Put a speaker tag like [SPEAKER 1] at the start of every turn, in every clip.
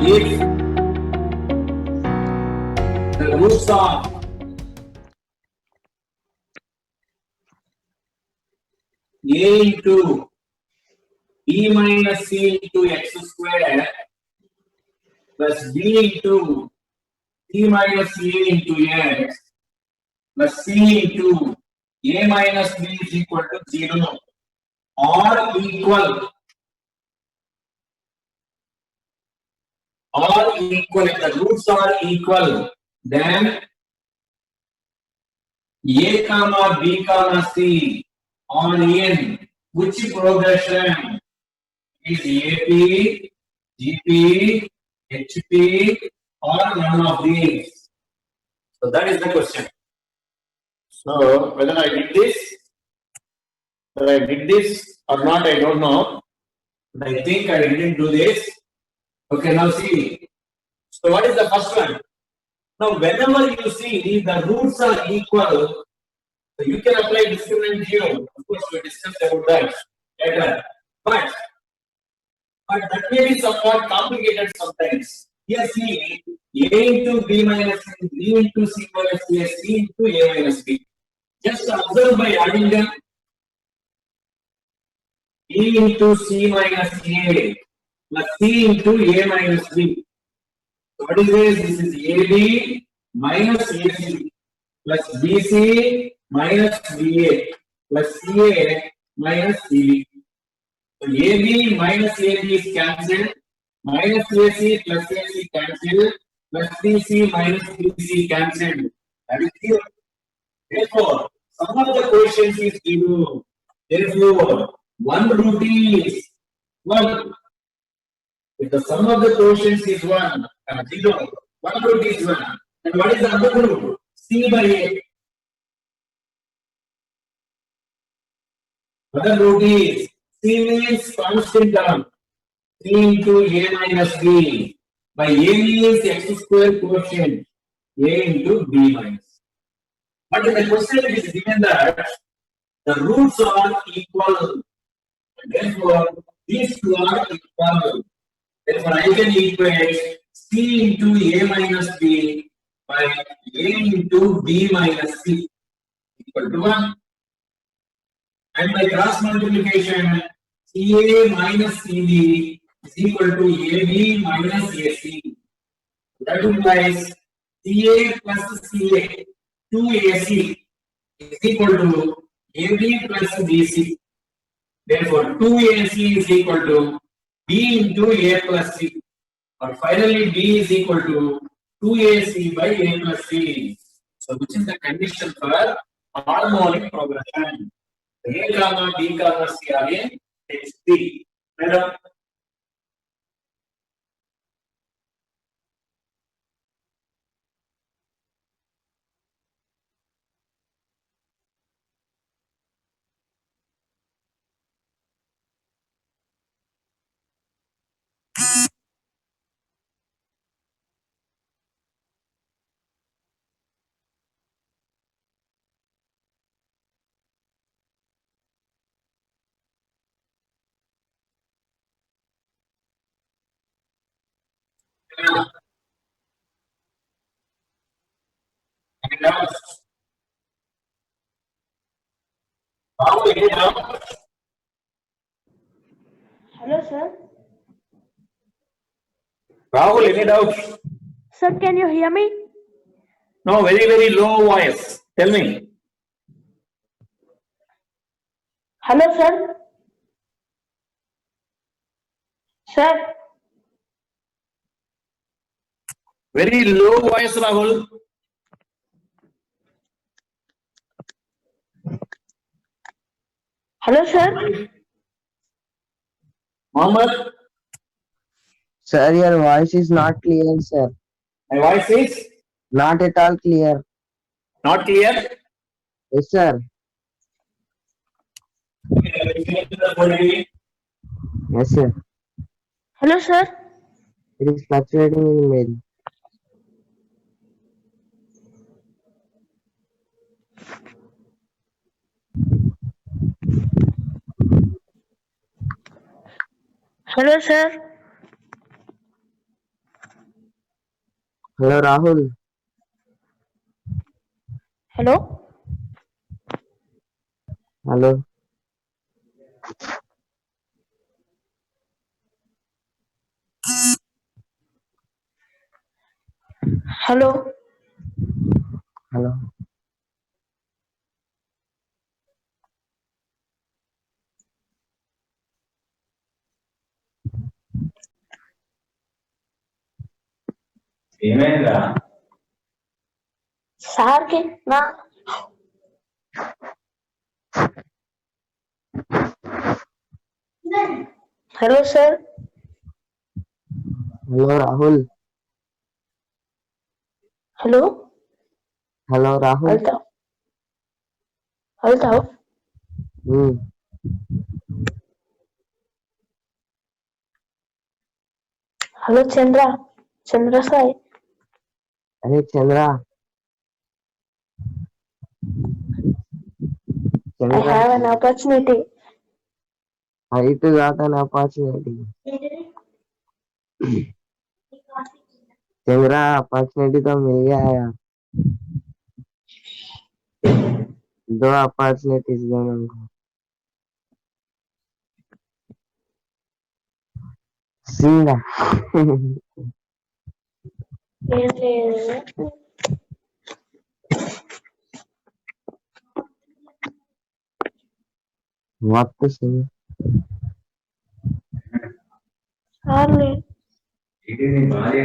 [SPEAKER 1] if the roots of a into b minus c into x square plus b into c minus a into x plus c into a minus b is equal to 0 or equal if the roots are equal, then a comma b comma c on n which progression is AP, GP, HP or none of these. So that is the question. So whether I did this or not, I don't know. But I think I didn't do this. Okay, now see. So what is the first one? Now whenever you see the roots are equal, so you can apply discriminant 0. Of course, we discussed about that later. But that may be somewhat complicated sometimes. Here see a into b minus c, b into c minus a, c into a minus b. Just observe by adding them. B into c minus a plus c into a minus b. So what is this? This is AB minus AC plus BC minus BA plus CA minus CB. So AB minus AB is cancelled, minus AC plus AC cancelled, plus BC minus BC cancelled. That is zero. Therefore, sum of the quotients is 0. Therefore, one root is 1. If the sum of the quotients is 1, 0, one root is 1. And what is the other root? C by A. Other root is C means constant term. C into A minus B. By A means x square quotient. A into B minus. But in the question it is given that the roots are equal. Therefore, these two are equal. Therefore, I can equate C into A minus B by A into B minus C equal to 1. And by cross multiplication, CA minus CB is equal to AB minus AC. That implies CA plus CA 2AC is equal to AB plus BC. Therefore, 2AC is equal to B into A plus C. Or finally, B is equal to 2AC by A plus C. So, which is the condition for harmonic progression? A comma B comma C are in H3. Madam? Any doubts? Rahul, any doubts?
[SPEAKER 2] Hello, sir.
[SPEAKER 1] Rahul, any doubts?
[SPEAKER 2] Sir, can you hear me?
[SPEAKER 1] No, very, very low voice. Tell me.
[SPEAKER 2] Hello, sir. Sir.
[SPEAKER 1] Very low voice, Rahul.
[SPEAKER 2] Hello, sir.
[SPEAKER 1] Mohammed,
[SPEAKER 3] Sir, your voice is not clear, sir.
[SPEAKER 1] my voice is
[SPEAKER 3] Not at all clear.
[SPEAKER 1] not clear.
[SPEAKER 3] Yes, sir. Yes, sir.
[SPEAKER 2] Hello, sir.
[SPEAKER 3] It is fluctuating in mail.
[SPEAKER 2] Hello, sir.
[SPEAKER 3] Hello, Rahul.
[SPEAKER 2] Hello?
[SPEAKER 3] Hello.
[SPEAKER 2] Hello?
[SPEAKER 3] Hello.
[SPEAKER 1] ఏమైందా?
[SPEAKER 2] Sir కి నా hello sir
[SPEAKER 3] Hello, Rahul.
[SPEAKER 2] Hello
[SPEAKER 3] Hello, Rahul.
[SPEAKER 2] हलता हलता
[SPEAKER 3] Hmm.
[SPEAKER 2] Hello Chandra Chandra Sai
[SPEAKER 3] Hey, Chandra.
[SPEAKER 2] I
[SPEAKER 3] Chandra.
[SPEAKER 2] have an opportunity.
[SPEAKER 3] I too got an opportunity. Chandra, opportunity तो मिल गया है यार. 2 opportunities दो हमको. सीधा. What to say?
[SPEAKER 2] Harley.
[SPEAKER 1] ఇది నీ భార్య.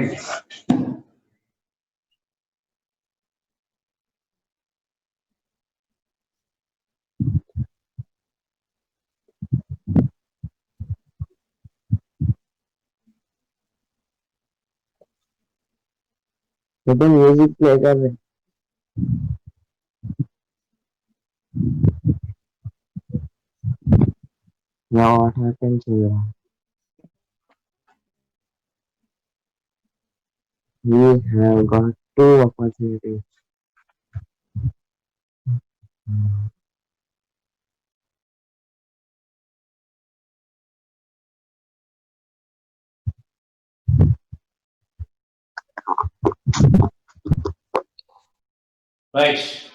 [SPEAKER 3] ये तो म्यूजिक प्ले कर रहे. Now what happened to you? We have got 2 opportunities.
[SPEAKER 1] Right.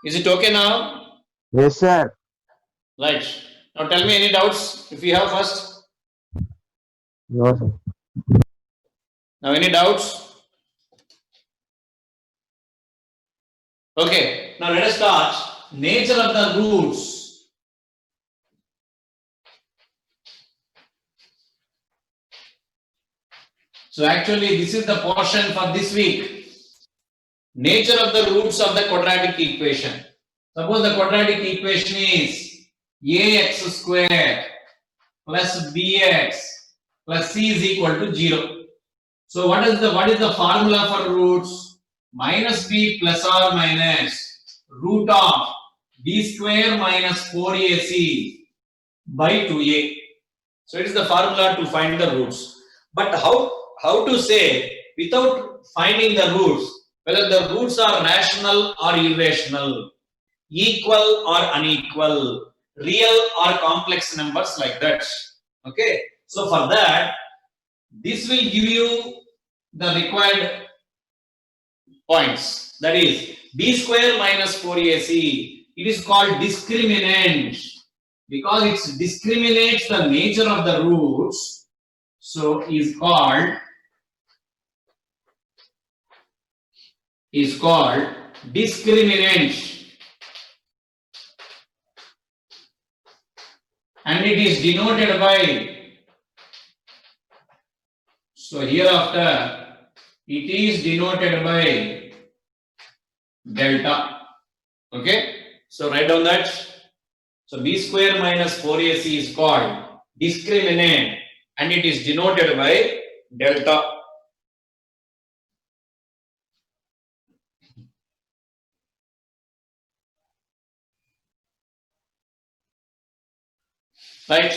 [SPEAKER 1] Is it okay now?
[SPEAKER 3] Yes, sir.
[SPEAKER 1] Right. Now tell me any doubts if you have first.
[SPEAKER 3] No, sir.
[SPEAKER 1] Now any doubts? Okay. Now let us start. Nature of the roots. So actually this is the portion for this week. Nature of the roots of the quadratic equation. Suppose the quadratic equation is ax square plus bx plus c is equal to 0. So what is the formula for roots? Minus b plus or minus root of b square minus 4ac by 2a. So it is the formula to find the roots. But how to say without finding the roots whether the roots are rational or irrational, equal or unequal, real or complex numbers like that. Okay. So for that, this will give you the required points. That is b square minus 4ac. It is called discriminant because it discriminates the nature of the roots. So is called discriminant, and it is denoted by, so hereafter it is denoted by delta. Okay, so write down that. So b square minus 4ac is called discriminant and it is denoted by delta. Right.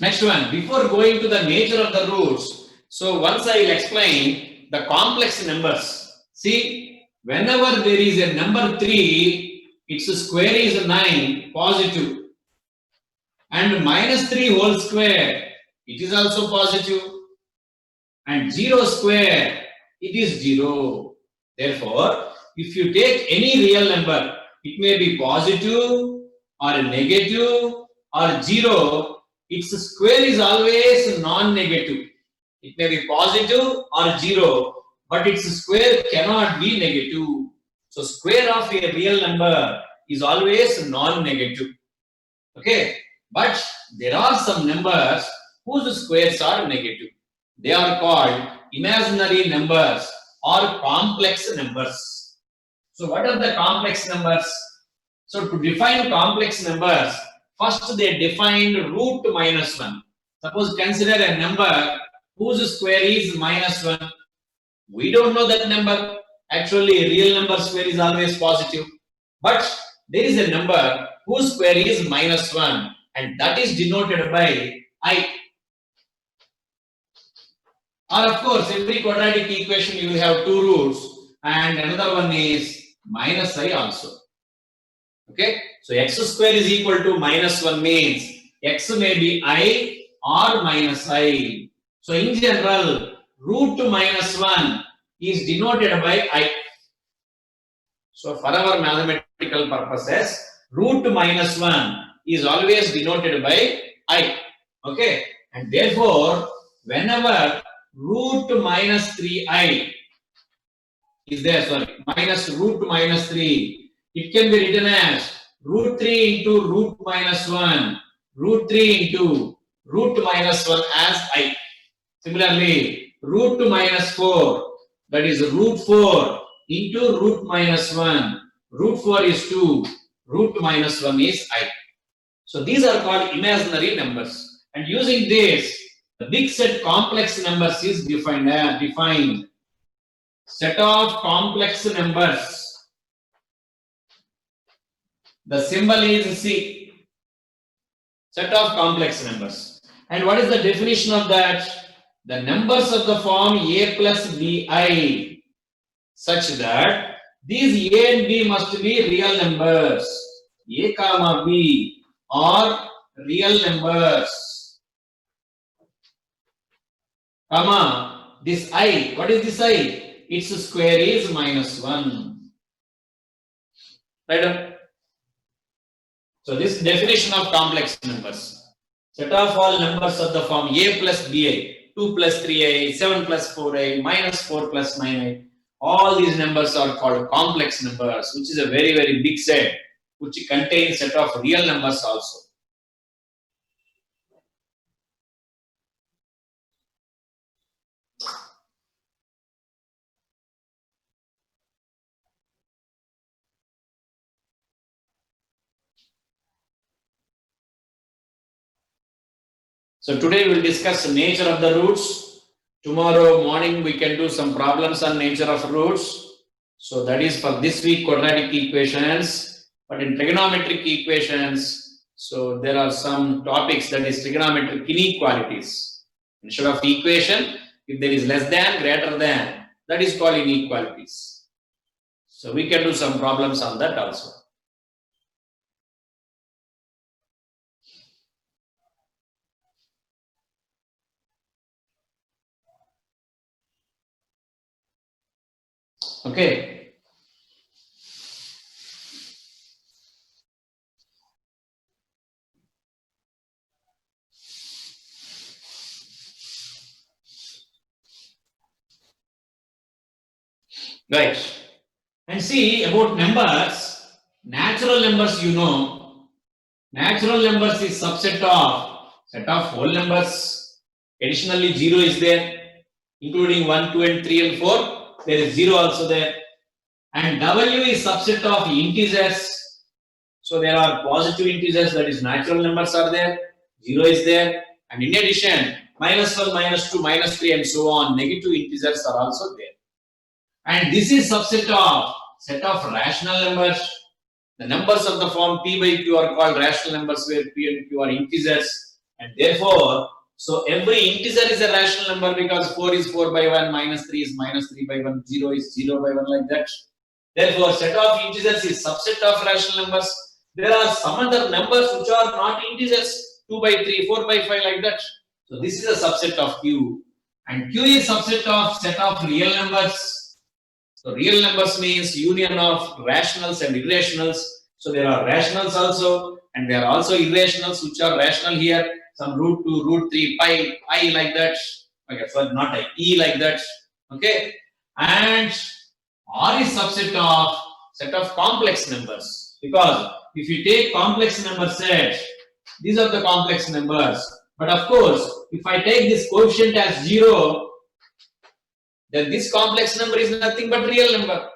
[SPEAKER 1] Next one, before going to the nature of the roots, so once I will explain the complex numbers. See, whenever there is a number 3, its square is 9, positive. And minus 3 whole square, it is also positive. And 0 square, it is 0. Therefore, if you take any real number, it may be positive or negative or 0, its square is always non-negative. It may be positive or 0, but its square cannot be negative. So, square of a real number is always non-negative. Okay, but there are some numbers whose squares are negative. They are called imaginary numbers or complex numbers. So, what are the complex numbers? So, to define complex numbers, first they defined root minus 1. Suppose consider a number whose square is minus 1. We don't know that number. Actually, real number square is always positive. But there is a number whose square is minus 1, and that is denoted by I. Or of course, every quadratic equation you will have two roots, and another one is minus I also. Okay, so x square is equal to minus 1 means x may be I or minus I. So in general, root minus 1 is denoted by I. So for our mathematical purposes, root minus 1 is always denoted by I. Okay, and therefore, whenever root minus 3I is there, minus root minus 3, it can be written as root 3 into root minus 1, root 3 into root minus 1 as I. Similarly, root minus 4, that is root 4 into root minus 1, root 4 is 2, root minus 1 is I. So these are called imaginary numbers, and using this, the big set complex numbers is defined. Set of complex numbers. The symbol is C. Set of complex numbers. And what is the definition of that? The numbers of the form A plus Bi, such that these A and B must be real numbers. A comma B are real numbers. Comma, this I, what is this I? Its square is minus 1. Right? So this definition of complex numbers. Set of all numbers of the form A plus Bi, 2 plus 3i, 7 plus 4i, minus 4 plus 9i. All these numbers are called complex numbers, which is a very, very big set, which contains set of real numbers also. So today we will discuss the nature of the roots. Tomorrow morning we can do some problems on nature of roots. So that is for this week quadratic equations. But in trigonometric equations, so there are some topics, that is trigonometric inequalities. Instead of equation, if there is less than, greater than, that is called inequalities. So we can do some problems on that also. Okay. Right. And see about numbers, natural numbers, you know, natural numbers is subset of set of whole numbers. Additionally, 0 is there, including 1, 2, and 3 and 4. There is 0 also there. And W is subset of integers. So there are positive integers, that is natural numbers are there. 0 is there. And in addition, minus 1, minus 2, minus 3 and so on, negative integers are also there. And this is subset of set of rational numbers. The numbers of the form P by Q are called rational numbers, where P and Q are integers. And therefore, so every integer is a rational number, because 4 is 4 by 1, minus 3 is minus 3 by 1, 0 is 0 by 1, like that. Therefore, set of integers is subset of rational numbers. There are some other numbers which are not integers.
[SPEAKER 4] 2 by 3, 4 by 5 like that. So this is a subset of Q, and Q is subset of set of real numbers. So real numbers means union of rationals and irrationals. So there are rationals also, and there are also irrationals which are rational here. Some root 2, root 3, pi, I like that. Okay, so not I, E like that. Okay, and R is subset of set of complex numbers, because if you take complex number set, these are the complex numbers. But of course, if I take this coefficient as 0, then this complex number is nothing but real number.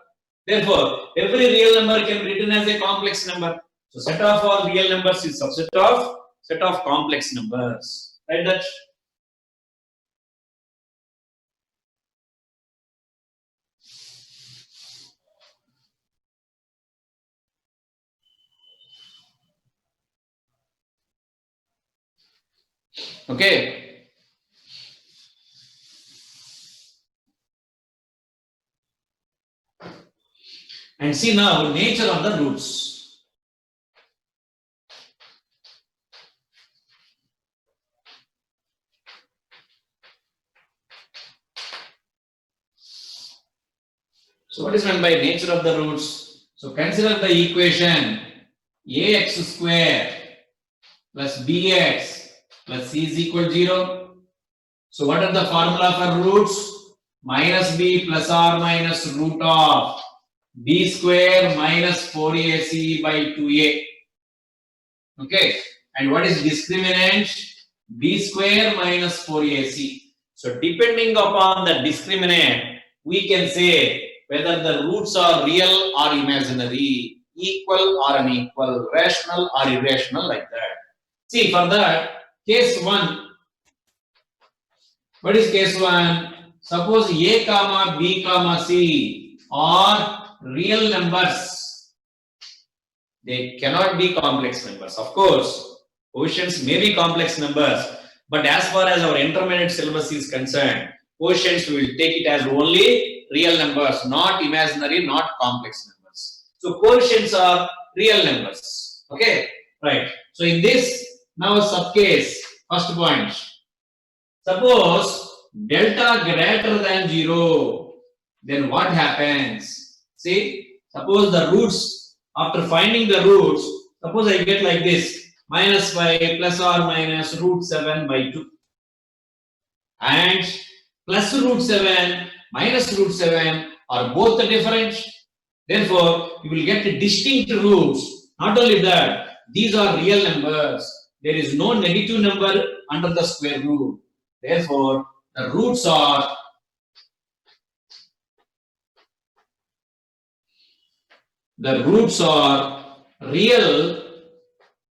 [SPEAKER 4] Therefore, every real number can be written as a complex number. So set of all real numbers is subset of set of complex numbers. Right, that? Okay. And see now nature of the roots. So what is meant by nature of the roots? So consider the equation ax square plus bx plus c is equal to 0. So what are the formula for roots? Minus b plus or minus root of b square minus 4ac by 2a. Okay. And what is discriminant? B square minus 4ac. So depending upon the discriminant, we can say whether the roots are real or imaginary, equal or unequal, rational or irrational, like that. See, for that, case 1. What is case 1? Suppose a comma b comma c are real numbers. They cannot be complex numbers. Of course, quotients may be complex numbers, but as far as our intermediate syllabus is concerned, quotients we will take it as only real numbers, not imaginary, not complex numbers. So quotients are real numbers. Okay, right. So in this, now subcase, first point. Suppose delta greater than 0, then what happens? See, suppose the roots, after finding the roots, suppose I get like this, minus 5 plus or minus root 7 by 2. And plus root 7 minus root 7 are both different. Therefore, you will get distinct roots. Not only that, these are real numbers. There is no negative number under the square root. Therefore, the roots are real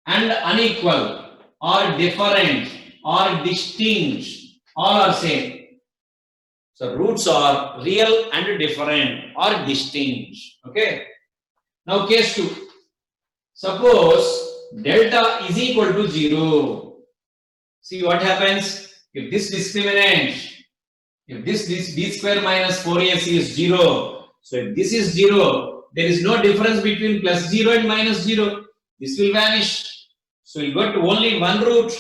[SPEAKER 4] and unequal, or different, or distinct, all are same. So roots are real and different or distinct. Okay. Now case 2. Suppose delta is equal to 0. See what happens? If this discriminant, if this b square minus 4ac is 0, so if this is 0, there is no difference between plus 0 and minus 0. This will vanish. So you got only one root.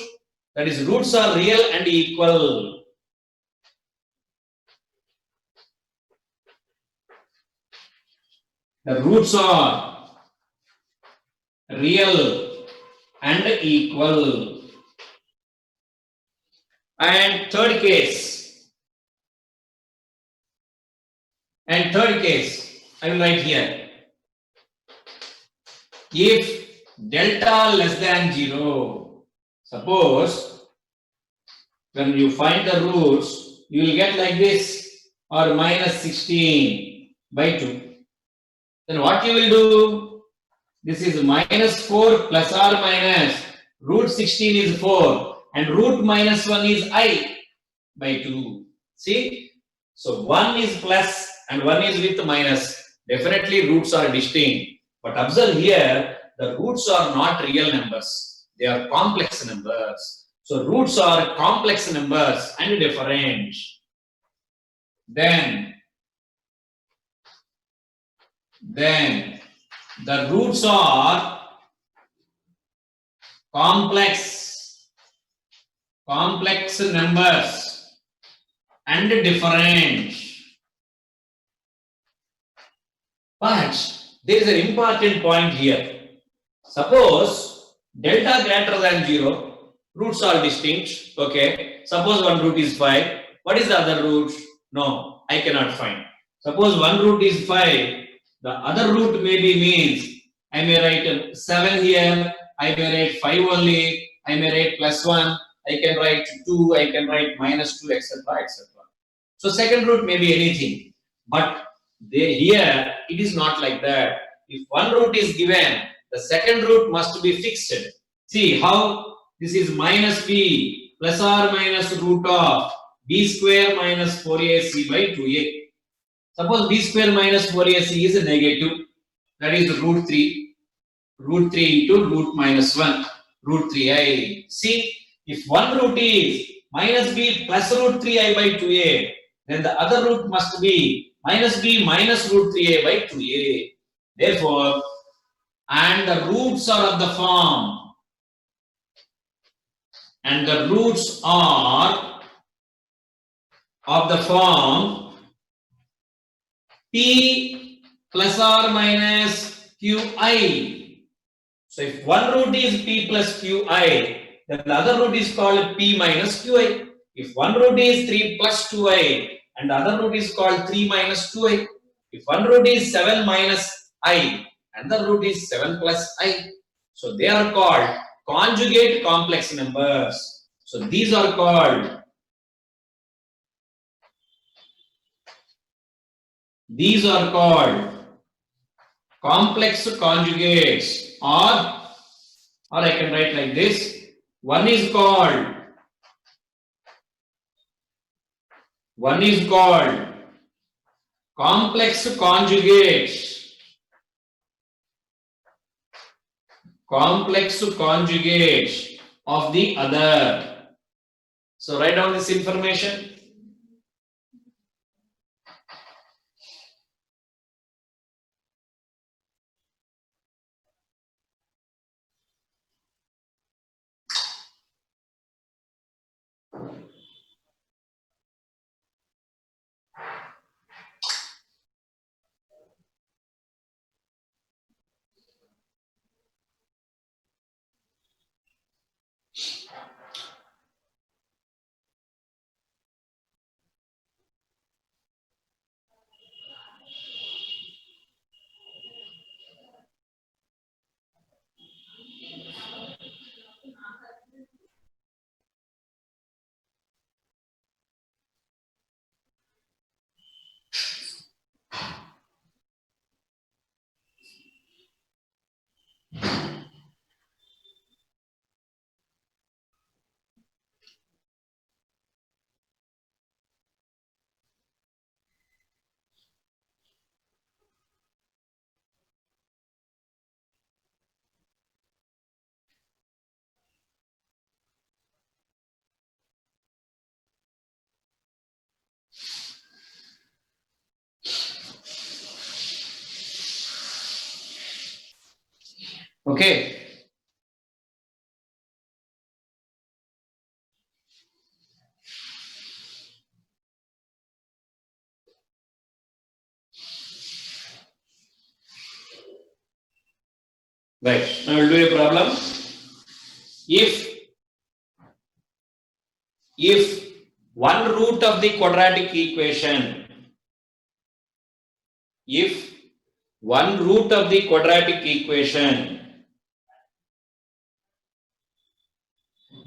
[SPEAKER 4] That is, roots are real and equal. The roots are real and equal. And third case, I will write here. If delta less than 0, suppose when you find the roots, you will get like this, or minus 16 by 2. Then what you will do? This is minus 4 plus or minus root 16 is 4, and root minus 1 is I by 2. See? So 1 is plus and 1 is with minus. Definitely roots are distinct. But observe here, the roots are not real numbers. They are complex numbers. So roots are complex numbers and different. Then the roots are complex complex numbers and different. But there is an important point here. Suppose delta greater than 0, roots are distinct. Okay. Suppose one root is 5. What is the other root? No, I cannot find. Suppose one root is 5. The other root maybe means I may write 7 here. I may write 5 only. I may write plus 1. I can write 2. I can write minus 2, etc. etc. So second root may be anything. But here it is not like that. If one root is given, the second root must be fixed. See how this is minus b plus or minus root of b square minus 4ac by 2a. Suppose b square minus 4ac is a negative, that is root 3. Root 3 into root minus 1, root 3i. See, if one root is minus b plus root 3i by 2a, then the other root must be minus b minus root 3a by 2a. Therefore, and the roots are of the form, and the roots are of the form p plus or minus qi. So if one root is p plus qi, then the other root is called p minus qi. If one root is 3 plus 2i, and the other root is called 3 minus 2i. If one root is 7 minus I, and the root is 7 plus I. So they are called conjugate complex numbers. So these are called complex conjugates, or I can write like this. One is called complex conjugates. Complex conjugates of the other. So write down this information. Okay. Right. Now we'll do a problem. If one root of the quadratic equation,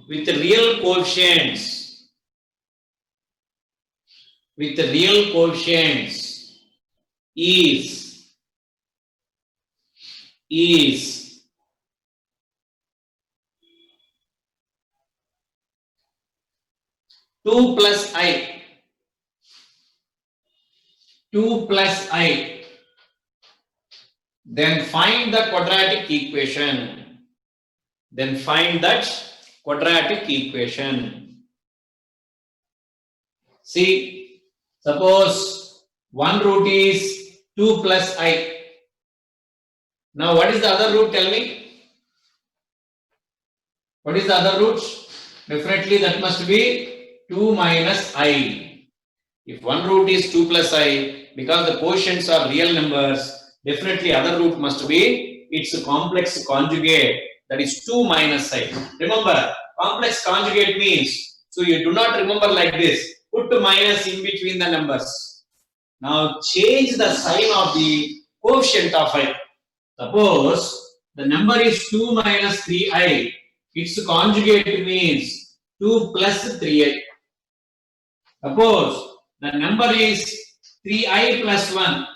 [SPEAKER 4] with real coefficients is 2 plus I, then find the quadratic equation. See, suppose one root is 2 plus I. Now what is the other root? Tell me. What is the other root? definitely that must be 2 minus I. If one root is 2 plus I, because the quotients are real numbers, definitely other root must be its complex conjugate, that is 2 minus I. Remember, complex conjugate means, so you do not remember like this, put minus in between the numbers. Now change the sign of the quotient of I. Suppose the number is 2 minus 3i, its conjugate means 2 plus 3i. Suppose the number is 3i plus 1,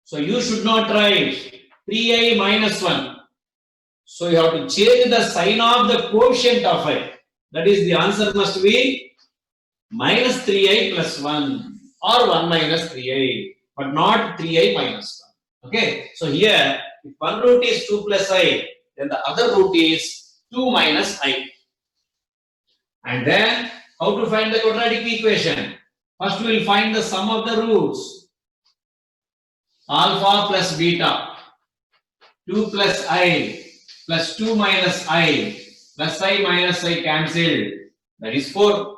[SPEAKER 4] so you should not write 3i minus 1. So you have to change the sign of the quotient of I. That is, the answer must be minus 3i plus 1 or 1 minus 3i, but not 3i minus 1. Okay, so here if one root is 2 plus I, then the other root is 2 minus I. And then how to find the quadratic equation? First we will find the sum of the roots. Alpha plus beta, 2 plus I plus 2 minus I plus I minus I cancelled, that is 4.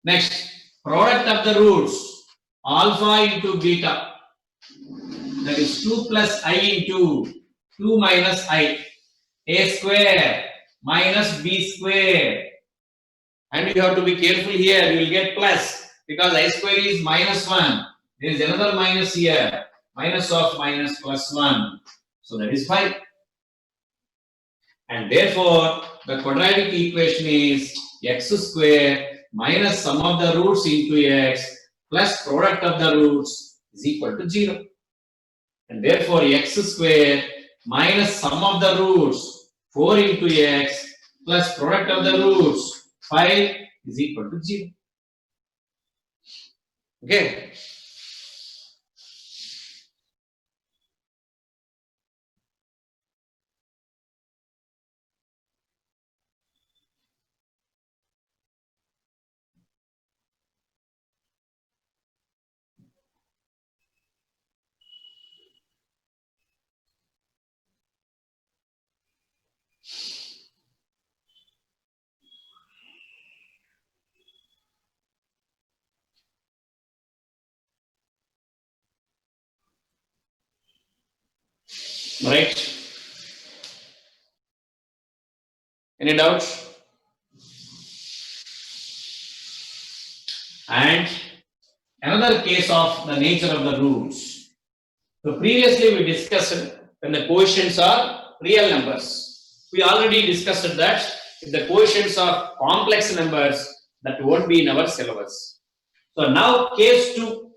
[SPEAKER 4] Next, product of the roots, alpha into beta, that is 2 plus I into 2 minus I, a square minus b square. And you have to be careful here, you will get plus, because I square is minus 1. There is another minus here, minus of minus plus 1. So that is 5. And therefore, the quadratic equation is x square minus sum of the roots into x plus product of the roots is equal to 0. And therefore, x square minus sum of the roots 4 into x plus product of the roots 5 is equal to 0. Okay. Right? Any doubts? And another case of the nature of the roots. So previously we discussed when the quotients are real numbers. We already discussed that if the quotients are complex numbers, that won't be in our syllabus. So now case 2.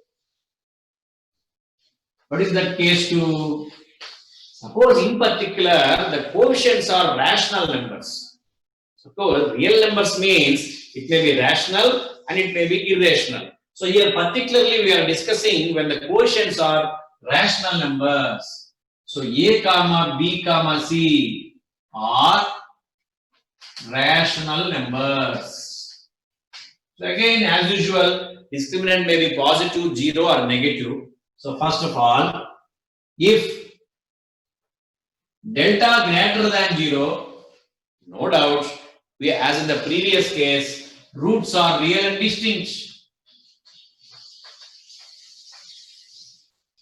[SPEAKER 4] What is that case 2? Suppose in particular the quotients are rational numbers. Suppose real numbers means it may be rational and it may be irrational. So here particularly we are discussing when the quotients are rational numbers. So A comma B comma C are rational numbers. So again, as usual, discriminant may be positive, 0 or negative. So first of all, if delta greater than 0, no doubt, we, as in the previous case, roots are real and distinct.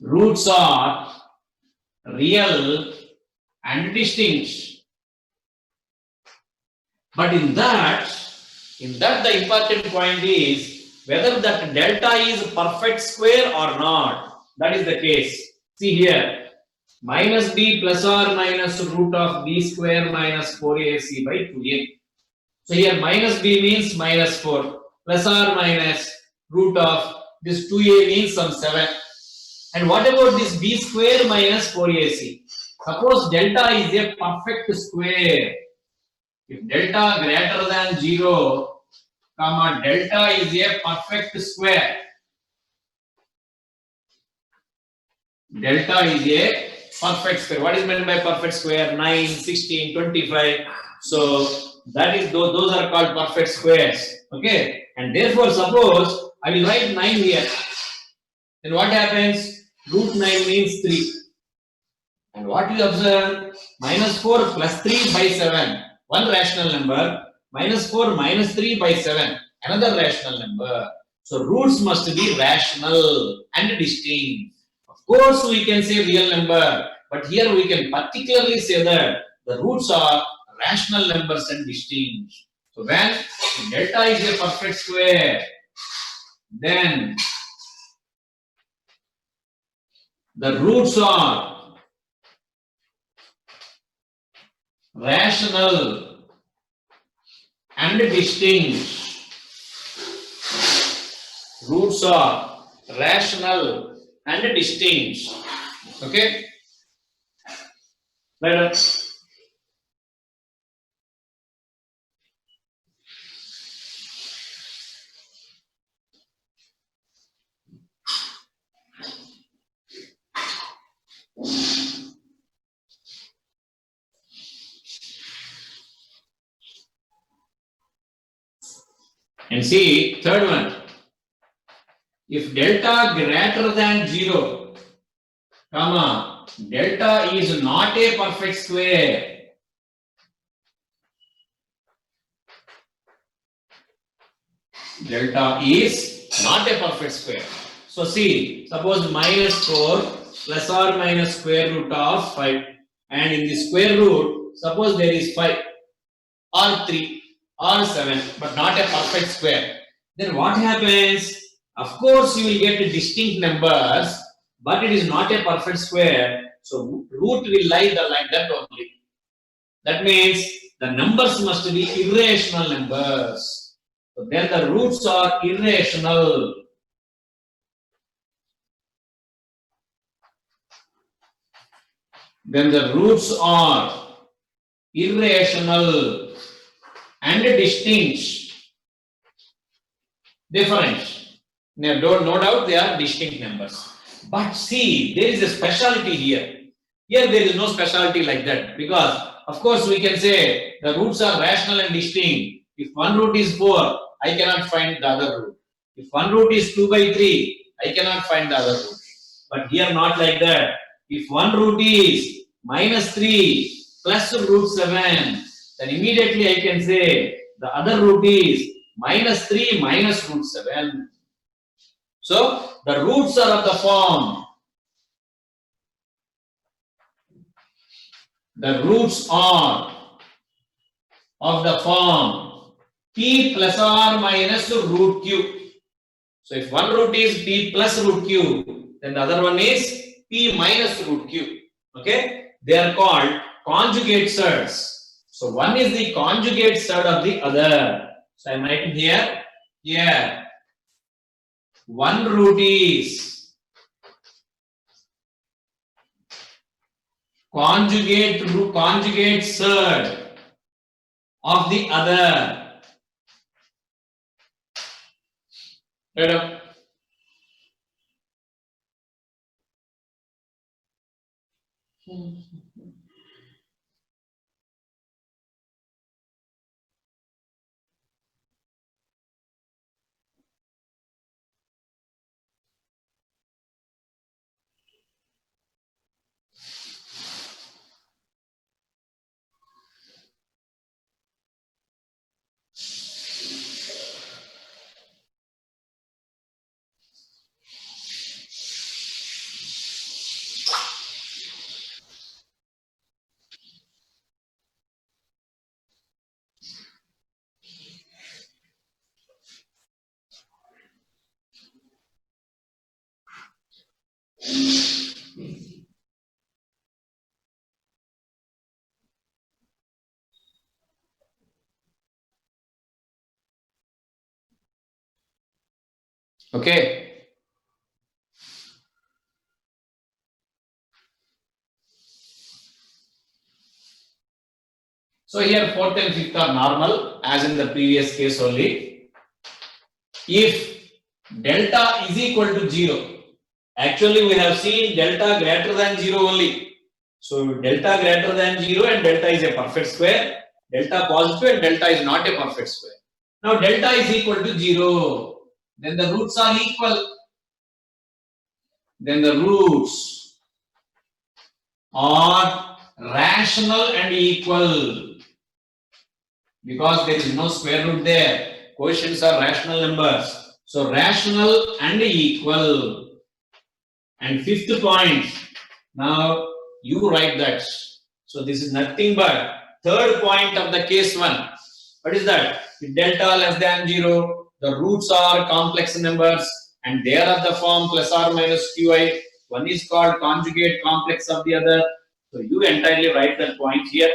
[SPEAKER 4] Roots are real and distinct. But in that the important point is whether that delta is perfect square or not. That is the case. See here, minus b plus or minus root of b square minus 4ac by 2a. So here minus b means minus 4 plus or minus root of this 2a means some 7. And what about this b square minus 4ac? Suppose delta is a perfect square. If delta greater than 0, comma delta is a perfect square. Delta is a perfect square. What is meant by perfect square? 9, 16, 25. So that is those are called perfect squares. Okay. And therefore, suppose I will write 9 here. Then what happens? Root 9 means 3. And what you observe? Minus 4 plus 3 by 7. One rational number. minus 4 minus 3 by 7, another rational number. So roots must be rational and distinct. Of course, we can say real number, but here we can particularly say that the roots are rational numbers and distinct. So when delta is a perfect square, then the roots are rational and distinct. Roots are rational and distinct. Okay? Let us. And see, third one. If delta greater than 0, comma, delta is not a perfect square. Delta is not a perfect square. So see, suppose minus 4 plus or minus square root of 5, and in the square root, suppose there is 5 or 3 or 7, but not a perfect square. Then what happens? Of course, you will get distinct numbers, but it is not a perfect square. So root will lie like that only. That means the numbers must be irrational numbers. So then the roots are irrational. Then the roots are irrational and distinct. Different. No doubt they are distinct numbers. But see, there is a specialty here. Here there is no specialty like that, because of course we can say the roots are rational and distinct. If one root is 4, I cannot find the other root. If one root is 2 by 3, I cannot find the other root. But here not like that. If one root is minus 3 plus root 7, then immediately I can say the other root is minus 3 minus root 7. So the roots are of the form. The roots are of the form p plus or minus root q. So if one root is p plus root q, then the other one is p minus root q. Okay? They are called conjugate surds. So one is the conjugate surd of the other. So I am writing here. Here. One root is conjugate surd of the other. Right up. Okay. So here fourth and fifth are normal, as in the previous case only. If delta is equal to 0, actually we have seen delta greater than 0 only. So delta greater than 0 and delta is a perfect square. Delta positive and delta is not a perfect square. Now delta is equal to 0. Then the roots are equal. Then the roots are rational and equal. because there is no square root there. Quotients are rational numbers. So rational and equal. And fifth point, now you write that. So this is nothing but third point of the case 1. What is that? If delta less than 0, the roots are complex numbers and they are of the form plus or minus qi. One is called conjugate complex of the other. So you entirely write that point here.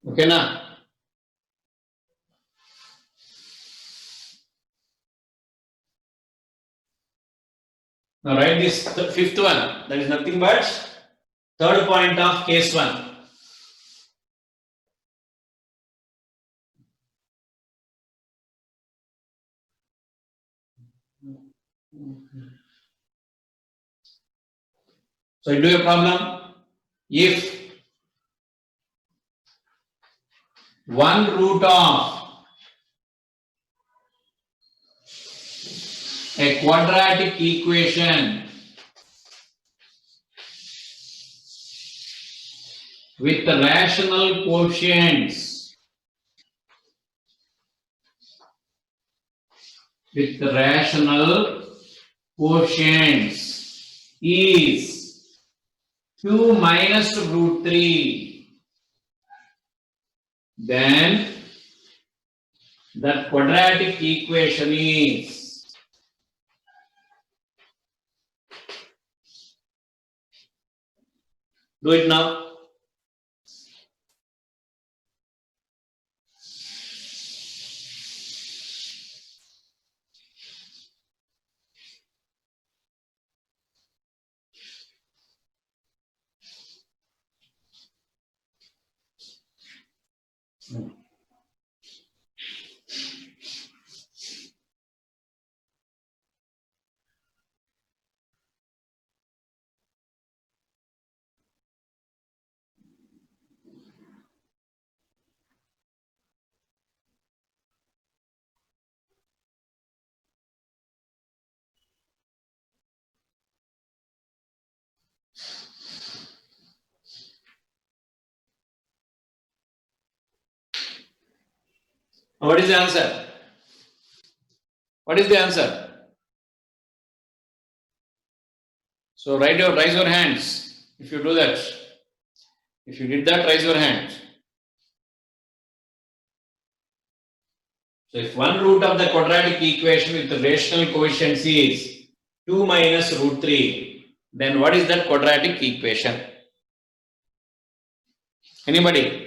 [SPEAKER 4] Okay, now. Now write this fifth one. That is nothing but third point of case 1. So I do a problem. If one root of a quadratic equation with rational quotients is 2 minus root 3, then that quadratic equation is do it now. What is the answer? What is the answer? So raise your hands if you do that. If you did that, raise your hand. So if one root of the quadratic equation with the rational coefficients is 2 minus root 3, then what is that quadratic equation? Anybody?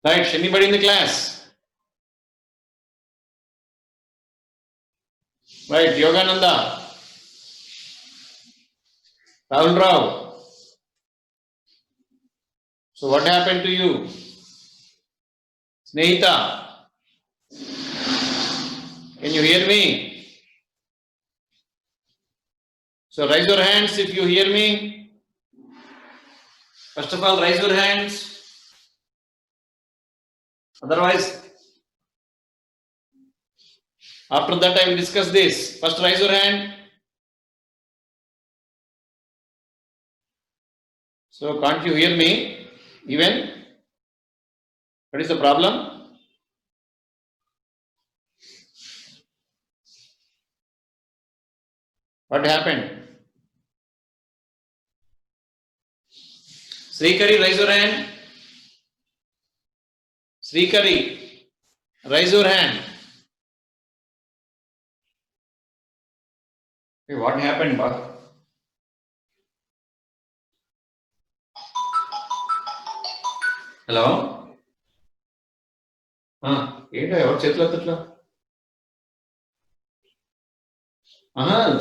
[SPEAKER 4] Right? Anybody in the class? Right? Yogananda, Rahul Rao. So what happened to you? Snehita, can you hear me? So raise your hands if you hear me. First of all, raise your hands. Otherwise, after that I will discuss this. First raise your hand. So can't you hear me? Even? What is the problem? What happened? Srikari, raise your hand. Srikari, raise your hand. Hey, what happened, Bak? Hello? ఏంటో ఎవరు చేతులు ఎత్తట్లా?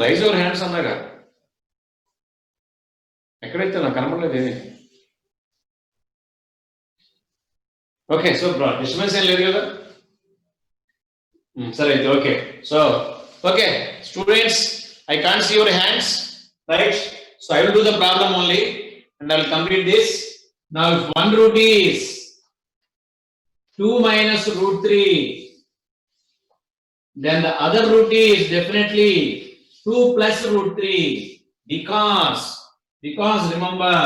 [SPEAKER 4] Rise your hands అన్నాగా ఎక్కడైతే నాకు కనపడలేదు ఏమి. Okay so disturbance ఏం లేదు కదా. సరే అయితే okay. So okay students, I can't see your hands, right? So I will do the problem only and I will complete this. Now if one root is 2 minus root 3, then the other root is definitely 2 plus root 3 because remember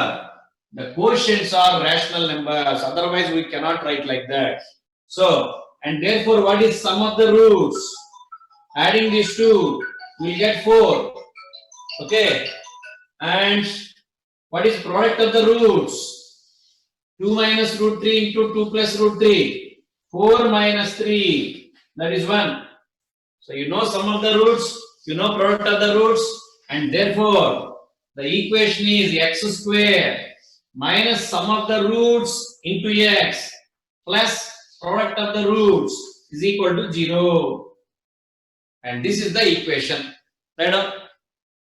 [SPEAKER 4] the quotients are rational numbers, otherwise we cannot write like that. So and therefore what is sum of the roots? Adding these two we'll get 4. Okay, and what is product of the roots? 2 minus root 3 into 2 plus root 3, 4 minus 3, that is 1. So you know sum of the roots, you know product of the roots, and therefore the equation is x square minus sum of the roots into x plus product of the roots is equal to 0. And this is the equation. Right?